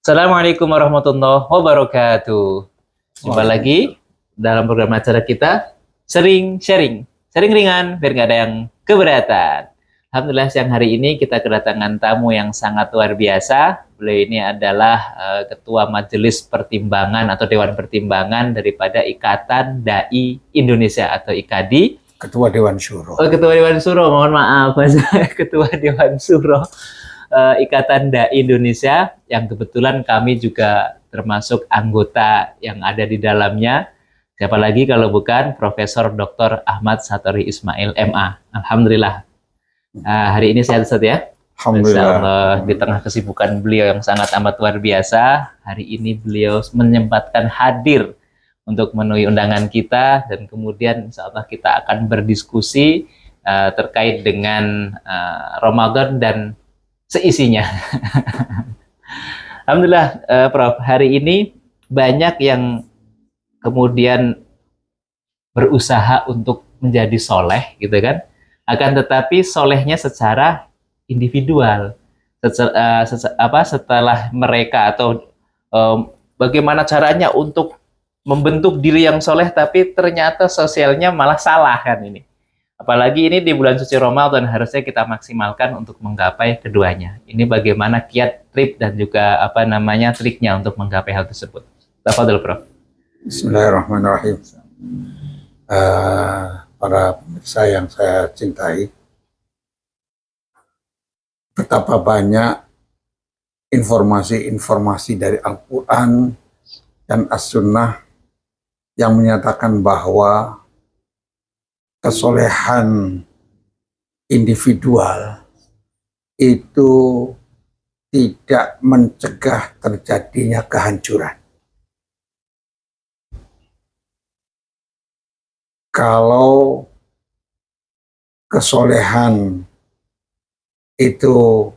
Assalamualaikum warahmatullahi wabarakatuh. Jumpa lagi dalam program acara kita Sering Sharing. Sering ringan biar nggak ada yang keberatan. Alhamdulillah siang hari ini kita kedatangan tamu yang sangat luar biasa. Beliau ini adalah Ketua Majelis Pertimbangan atau Dewan Pertimbangan daripada Ikatan Dai Indonesia atau IKADI. Ketua Dewan Syuro. Oh, Ketua Dewan Syuro, mohon maaf. Ketua Dewan Syuro. Ikatan Dai Indonesia yang kebetulan kami juga termasuk anggota yang ada di dalamnya. Siapa lagi kalau bukan Profesor Dr. Ahmad Satori Ismail MA. Alhamdulillah. Hari ini sehat Ustaz ya? Alhamdulillah. Di tengah kesibukan beliau yang sangat amat luar biasa, hari ini beliau menyempatkan hadir untuk memenuhi undangan kita dan kemudian insya Allah kita akan berdiskusi terkait dengan Ramadan dan seisinya. Alhamdulillah, Prof. Hari ini banyak yang kemudian berusaha untuk menjadi soleh, gitu kan? Akan tetapi solehnya secara individual. Setelah mereka atau bagaimana caranya untuk membentuk diri yang soleh, tapi ternyata sosialnya malah salah kan ini. Apalagi ini di bulan suci Ramadan harusnya kita maksimalkan untuk menggapai keduanya. Ini bagaimana kiat, trik dan juga triknya untuk menggapai hal tersebut. Tafadhol, Prof. Bismillahirrahmanirrahim. Para pemirsa yang saya cintai, betapa banyak informasi-informasi dari Al-Quran dan As-Sunnah yang menyatakan bahwa kesolehan individual itu tidak mencegah terjadinya kehancuran. Kalau kesolehan itu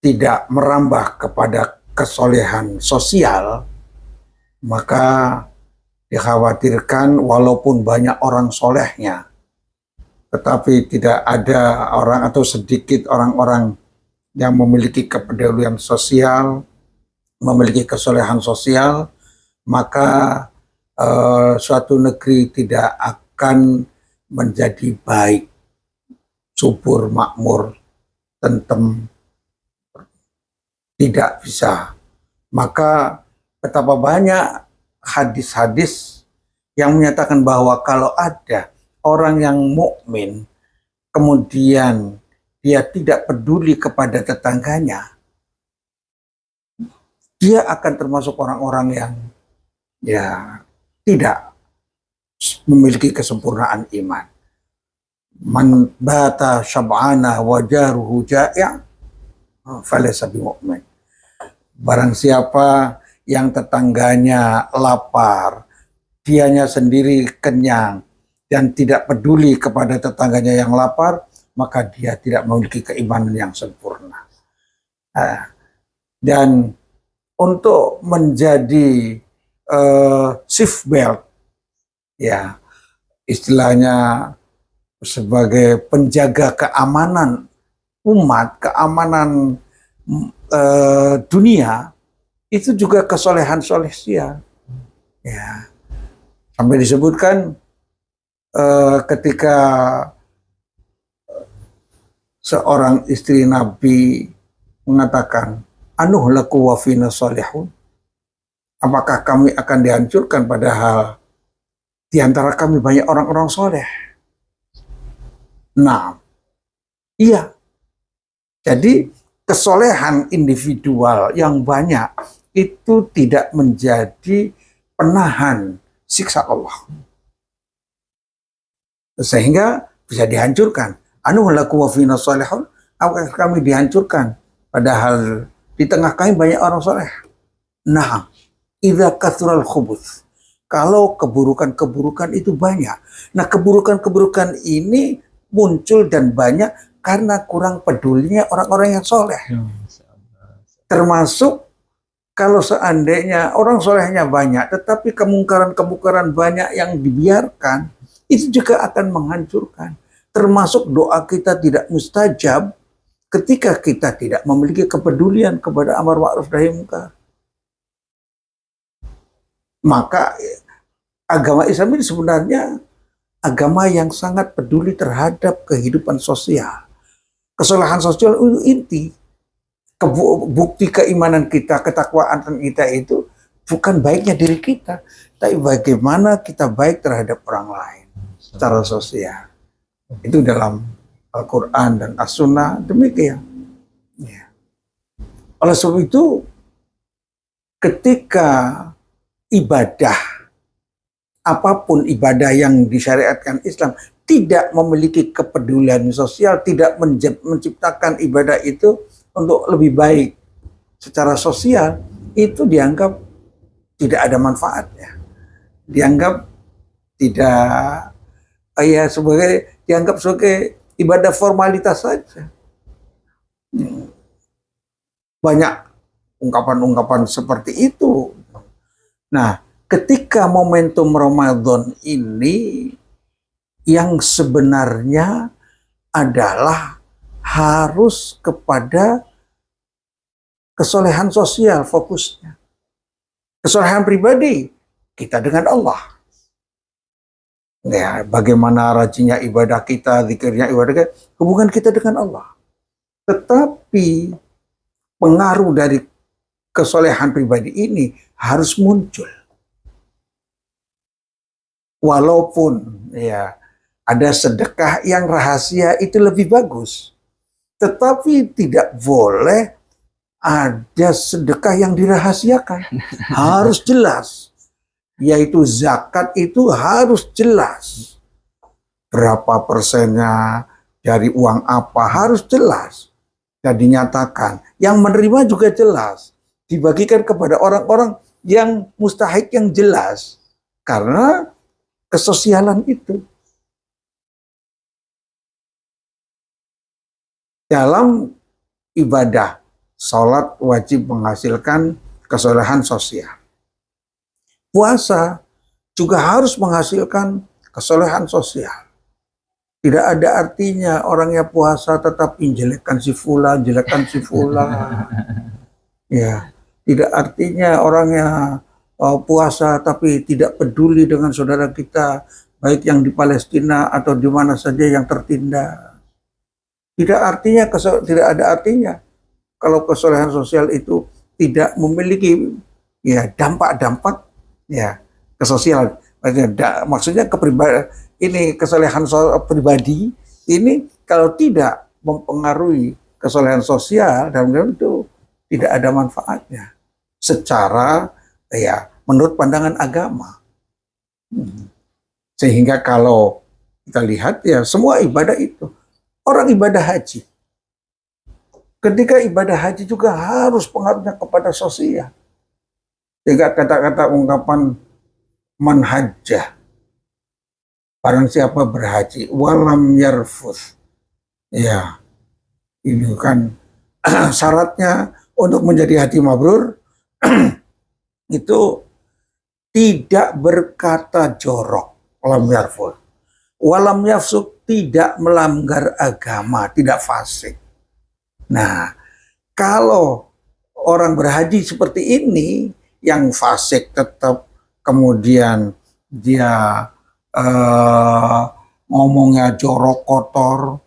tidak merambah kepada kesolehan sosial, maka dikhawatirkan walaupun banyak orang solehnya, tetapi tidak ada orang atau sedikit orang-orang yang memiliki kepedulian sosial, memiliki kesolehan sosial, maka suatu negeri tidak akan menjadi baik, subur, makmur, tentrem, tidak bisa. Maka betapa banyak hadis-hadis yang menyatakan bahwa kalau ada orang yang mukmin kemudian dia tidak peduli kepada tetangganya, dia akan termasuk orang-orang yang tidak memiliki kesempurnaan iman. Man bata syab'ana wa jaruhu ja'i' falaysa bimu'min. Barang siapa yang tetangganya lapar, dianya sendiri kenyang, dan tidak peduli kepada tetangganya yang lapar, maka dia tidak memiliki keimanan yang sempurna. Dan untuk menjadi seat belt, ya istilahnya sebagai penjaga keamanan umat, keamanan dunia, itu juga kesolehan sosial. Ya. Sampai disebutkan ketika seorang istri Nabi mengatakan, "Anuh laku wa fina solihun." Apakah kami akan dihancurkan padahal di antara kami banyak orang-orang soleh? Nah, iya. Jadi kesolehan individual yang banyak itu tidak menjadi penahan siksa Allah, sehingga bisa dihancurkan. Anu laku wa fina solihun, apakah kami dihancurkan padahal di tengah kami banyak orang soleh? Nah, idza kathural khubuth, kalau keburukan-keburukan itu banyak. Nah, keburukan-keburukan ini muncul dan banyak karena kurang pedulinya orang-orang yang soleh. Termasuk kalau seandainya orang solehnya banyak, tetapi kemungkaran-kemungkaran banyak yang dibiarkan, itu juga akan menghancurkan. Termasuk doa kita tidak mustajab ketika kita tidak memiliki kepedulian kepada amar ma'ruf nahi munkar. Maka agama Islam ini sebenarnya agama yang sangat peduli terhadap kehidupan sosial. Kesolehan sosial itu inti. Bukti keimanan kita, ketakwaan kita itu bukan baiknya diri kita, tapi bagaimana kita baik terhadap orang lain secara sosial. Itu dalam Al-Quran dan As-Sunnah demikian. Ya. Oleh sebab itu, ketika ibadah, apapun ibadah yang disyariatkan Islam, tidak memiliki kepedulian sosial, tidak menciptakan ibadah itu untuk lebih baik secara sosial, itu dianggap tidak ada manfaatnya. Dianggap tidak, dianggap sebagai ibadah formalitas saja. Banyak ungkapan-ungkapan seperti itu. Nah, ketika momentum Ramadan ini yang sebenarnya adalah harus kepada kesolehan sosial fokusnya. Kesolehan pribadi kita dengan Allah. Ya, bagaimana rajinnya ibadah kita, zikirnya ibadah kita, hubungan kita dengan Allah. Tetapi pengaruh dari kesolehan pribadi ini harus muncul. Walaupun ya ada sedekah yang rahasia itu lebih bagus. Tetapi tidak boleh ada sedekah yang dirahasiakan. Harus jelas. Yaitu zakat itu harus jelas. Berapa persennya, dari uang apa, harus jelas. Dan dinyatakan. Yang menerima juga jelas. Dibagikan kepada orang-orang yang mustahik yang jelas. Karena kesosialan itu. Dalam ibadah, sholat wajib menghasilkan kesolehan sosial. Puasa juga harus menghasilkan kesolehan sosial. Tidak ada artinya orangnya puasa tetapi jelekkan si fulan, jelekkan si fulan. Ya, tidak artinya orangnya puasa tapi tidak peduli dengan saudara kita, baik yang di Palestina atau di mana saja yang tertindas. Tidak ada artinya kalau kesolehan sosial itu tidak memiliki ya dampak-dampak ya kesosialan. Maksudnya ini kesolehan pribadi ini kalau tidak mempengaruhi kesolehan sosial dalam itu tidak ada manfaatnya secara ya menurut pandangan agama. Sehingga kalau kita lihat ya semua ibadah itu, orang ibadah haji, ketika ibadah haji juga harus pengaruhnya kepada sosial. Jika kata-kata ungkapan manhajjah, barang siapa berhaji walam yarfuth, ya ini kan syaratnya untuk menjadi haji mabrur itu tidak berkata jorok, walam yarfuth, walam yafsuk, tidak melanggar agama, tidak fasik. Nah, kalau orang berhaji seperti ini, yang fasik tetap kemudian dia ngomongnya jorok, kotor,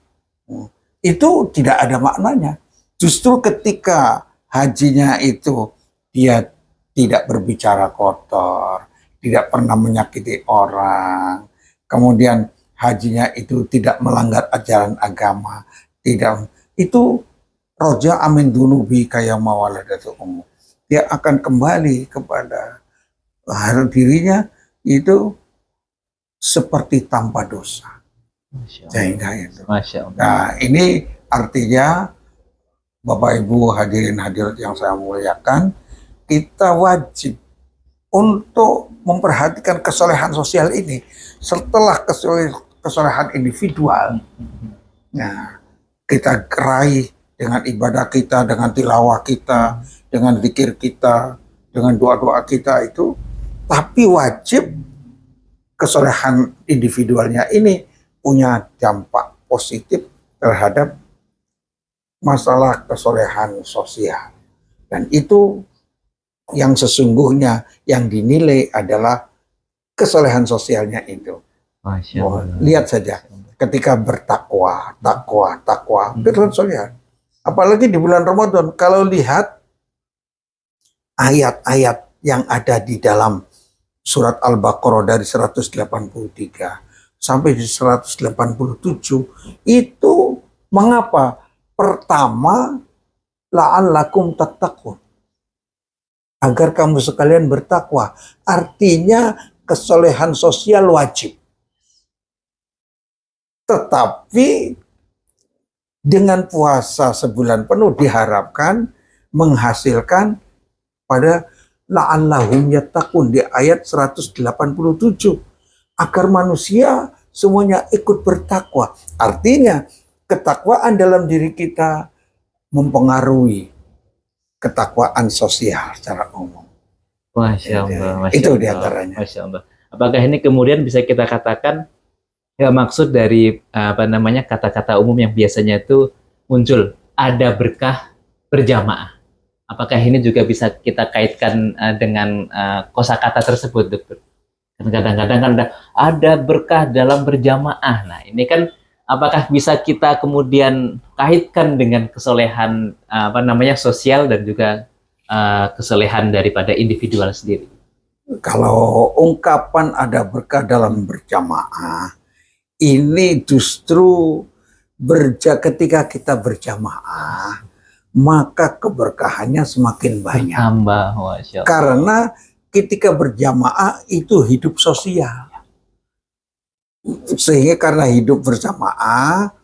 itu tidak ada maknanya. Justru ketika hajinya itu dia tidak berbicara kotor, tidak pernah menyakiti orang, kemudian hajinya itu tidak melanggar ajaran agama, tidak, itu roja amin dunubi kayak mawaladatu umum. Dia akan kembali kepada dirinya itu seperti tanpa dosa. Sehingga itu. Nah, ini artinya Bapak Ibu hadirin hadirat yang saya muliakan, kita wajib untuk memperhatikan kesolehan sosial ini setelah kesolehan individual. Nah, kita raih dengan ibadah kita, dengan tilawah kita, dengan zikir kita, dengan doa-doa kita itu, tapi wajib kesolehan individualnya ini punya dampak positif terhadap masalah kesolehan sosial. Dan itu yang sesungguhnya yang dinilai adalah kesolehan sosialnya itu. Masya Allah. Lihat saja, ketika bertakwa, takwa, itu solehan. Apalagi di bulan Ramadan, kalau lihat ayat-ayat yang ada di dalam surat Al-Baqarah dari 183 sampai di 187, itu mengapa? Pertama, la'allakum tattaqun, agar kamu sekalian bertakwa. Artinya kesolehan sosial wajib. Tetapi dengan puasa sebulan penuh diharapkan menghasilkan pada la'allahum yattaqun di ayat 187, agar manusia semuanya ikut bertakwa. Artinya ketakwaan dalam diri kita mempengaruhi ketakwaan sosial secara umum. Masya Allah. Masya Itu Allah. diantaranya. Masya Allah. Apakah ini kemudian bisa kita katakan ya maksud dari apa namanya kata-kata umum yang biasanya itu muncul ada berkah berjamaah? Apakah ini juga bisa kita kaitkan dengan kosakata tersebut, dokter? Kadang-kadang kan ada berkah dalam berjamaah. Nah, ini kan apakah bisa kita kemudian kaitkan dengan kesolehan apa namanya sosial dan juga kesolehan daripada individual sendiri? Kalau ungkapan ada berkah dalam berjamaah, ini justru ketika kita berjamaah, maka keberkahannya semakin banyak. Tambah, Masya Allah. Karena ketika berjamaah itu hidup sosial. Sehingga karena hidup berjamaah,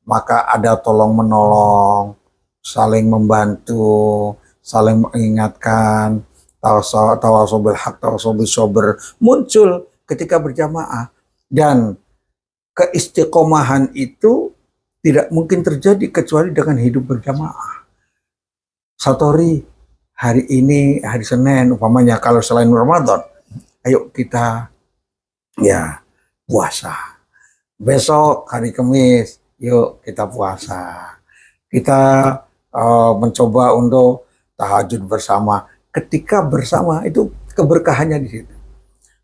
maka ada tolong-menolong, saling membantu, saling mengingatkan, tawasul bil haq, tawasul bis sabr muncul ketika berjamaah. Dan keistiqomahan itu tidak mungkin terjadi kecuali dengan hidup berjamaah. Satori, hari ini hari Senin umpamanya, kalau selain Ramadan, ayo kita ya puasa. Besok hari Kamis, yuk kita puasa. Kita mencoba untuk tahajud bersama. Ketika bersama itu keberkahannya di situ.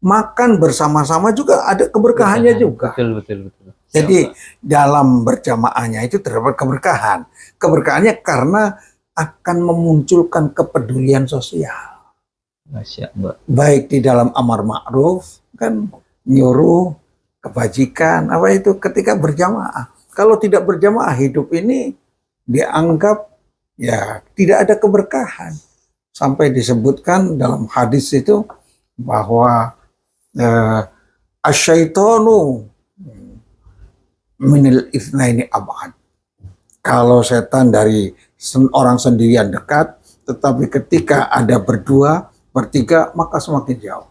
Makan bersama-sama juga ada keberkahannya juga. Betul. Jadi dalam berjamaahnya itu terdapat keberkahan. Keberkahannya karena akan memunculkan kepedulian sosial. Masya Allah. Baik di dalam amar ma'ruf, kan nyuruh kebajikan, apa itu ketika berjamaah. Kalau tidak berjamaah, hidup ini dianggap ya tidak ada keberkahan. Sampai disebutkan dalam hadis itu bahwa asyaitonu minil itsnaini ab'ad. Kalau setan dari orang sendirian dekat, tetapi ketika ada berdua, bertiga, maka semakin jauh.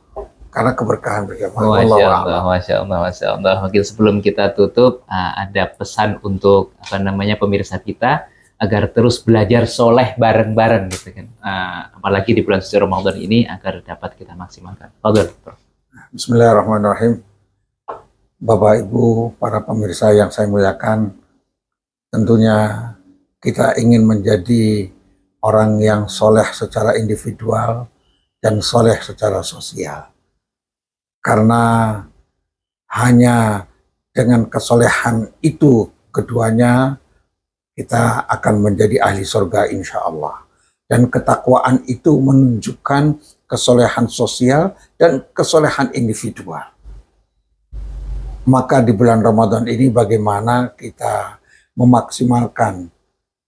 Karena keberkahan berjamaah. Masya Allah. Mungkin sebelum kita tutup, ada pesan untuk apa namanya pemirsa kita agar terus belajar soleh bareng-bareng gitu kan. Apalagi di bulan suci Ramadan ini agar dapat kita maksimalkan. Bismillahirrahmanirrahim. Bapak Ibu, para pemirsa yang saya muliakan, tentunya kita ingin menjadi orang yang soleh secara individual dan soleh secara sosial. Karena hanya dengan kesolehan itu keduanya kita akan menjadi ahli surga insya Allah. Dan ketakwaan itu menunjukkan kesolehan sosial dan kesolehan individual. Maka di bulan Ramadan ini bagaimana kita memaksimalkan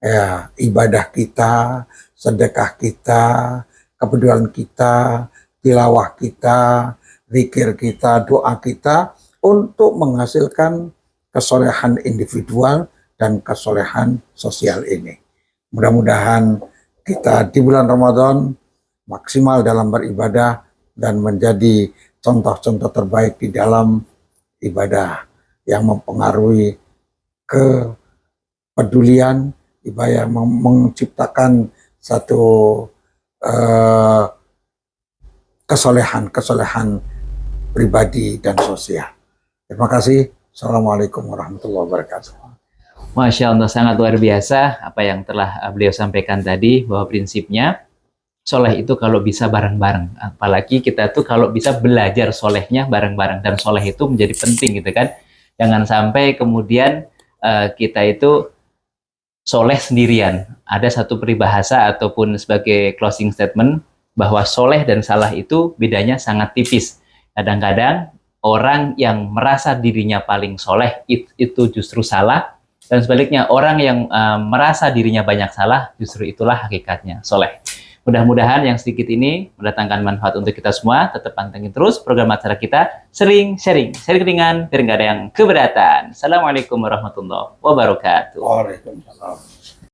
ya, ibadah kita, sedekah kita, kepedulian kita, tilawah kita, zikir kita, doa kita untuk menghasilkan kesolehan individual dan kesolehan sosial ini. Mudah-mudahan kita di bulan Ramadan maksimal dalam beribadah dan menjadi contoh-contoh terbaik di dalam ibadah yang mempengaruhi kepedulian, ibadah yang menciptakan satu kesolehan pribadi dan sosial. Terima kasih. Assalamualaikum warahmatullahi wabarakatuh. Masya Allah, sangat luar biasa apa yang telah beliau sampaikan tadi, bahwa prinsipnya soleh itu kalau bisa bareng-bareng. Apalagi kita tuh kalau bisa belajar solehnya bareng-bareng. Dan soleh itu menjadi penting gitu kan. Jangan sampai kemudian kita itu soleh sendirian. Ada satu peribahasa ataupun sebagai closing statement bahwa soleh dan salah itu bedanya sangat tipis. Kadang-kadang orang yang merasa dirinya paling soleh itu justru salah, dan sebaliknya orang yang merasa dirinya banyak salah justru itulah hakikatnya soleh. Mudah-mudahan yang sedikit ini mendatangkan manfaat untuk kita semua. Tetap pantengin terus program acara kita Sering Sharing. Sharing ringan biar nggak ada yang keberatan. Assalamualaikum warahmatullahi wabarakatuh. Waalaikumsalam.